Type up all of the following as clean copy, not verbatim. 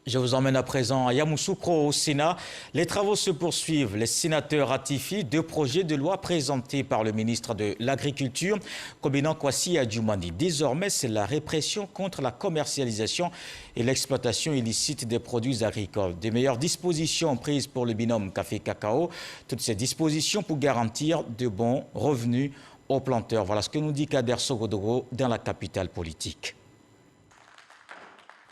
Je vous emmène à présent à Yamoussoukro au Sénat. Les travaux se poursuivent. Les sénateurs ratifient deux projets de loi présentés par le ministre de l'Agriculture, Kombina Kwasi Adjoumani. Désormais, c'est la répression contre la commercialisation et l'exploitation illicite des produits agricoles. Des meilleures dispositions prises pour le binôme café-cacao. Toutes ces dispositions pour garantir de bons revenus aux planteurs. Voilà ce que nous dit Kader Sogodogo dans la capitale politique.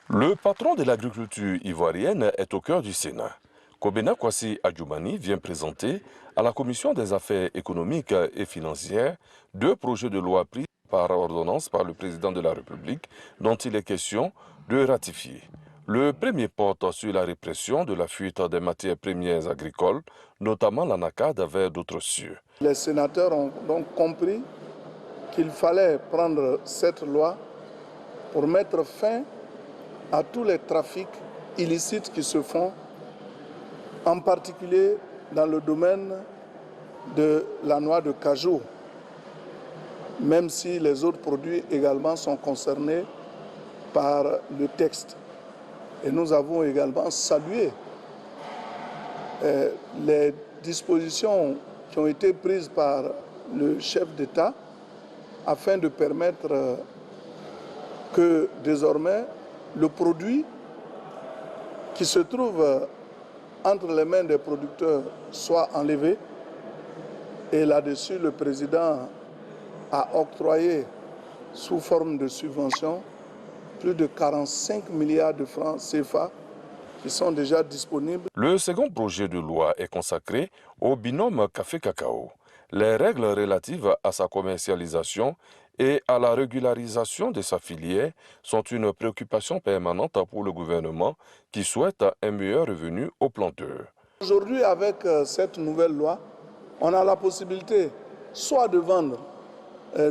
Le patron de l'agriculture ivoirienne est au cœur du Sénat. Kombina Kwasi Adjoumani vient présenter à la Commission des affaires économiques et financières deux projets de loi pris par ordonnance par le président de la République dont il est question de ratifier. Le premier porte sur la répression de la fuite des matières premières agricoles, notamment l'anacarde vers d'autres cieux. Les sénateurs ont donc compris qu'il fallait prendre cette loi pour mettre fin à tous les trafics illicites qui se font, en particulier dans le domaine de la noix de cajou, même si les autres produits également sont concernés par le texte. Et nous avons également salué les dispositions qui ont été prises par le chef d'État afin de permettre que désormais le produit qui se trouve entre les mains des producteurs soit enlevé. Et là-dessus, le président a octroyé sous forme de subvention plus de 45 milliards de francs CFA qui sont déjà disponibles. Le second projet de loi est consacré au binôme café-cacao. Les règles relatives à sa commercialisation et à la régularisation de sa filière sont une préoccupation permanente pour le gouvernement qui souhaite un meilleur revenu aux planteurs. Aujourd'hui, avec cette nouvelle loi, on a la possibilité soit de vendre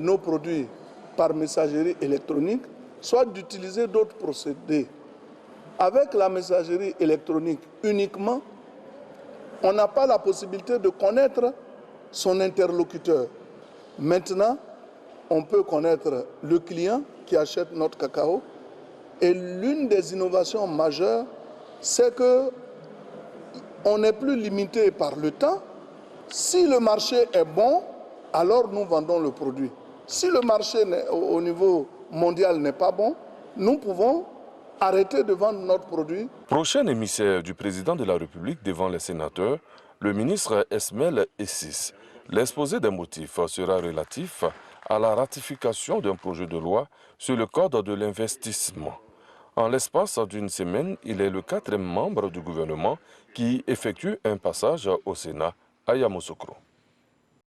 nos produits par messagerie électronique, soit d'utiliser d'autres procédés. Avec la messagerie électronique uniquement, on n'a pas la possibilité de connaître son interlocuteur. Maintenant, on peut connaître le client qui achète notre cacao. Et l'une des innovations majeures, c'est qu'on n'est plus limité par le temps. Si le marché est bon, alors nous vendons le produit. Si le marché au niveau mondial n'est pas bon, nous pouvons arrêter de vendre notre produit. Prochain émissaire du président de la République devant les sénateurs, le ministre Esmel Essis. L'exposé des motifs sera relatif à la ratification d'un projet de loi sur le code de l'investissement. En l'espace d'une semaine, il est le 4e membre du gouvernement qui effectue un passage au Sénat à Yamoussoukro.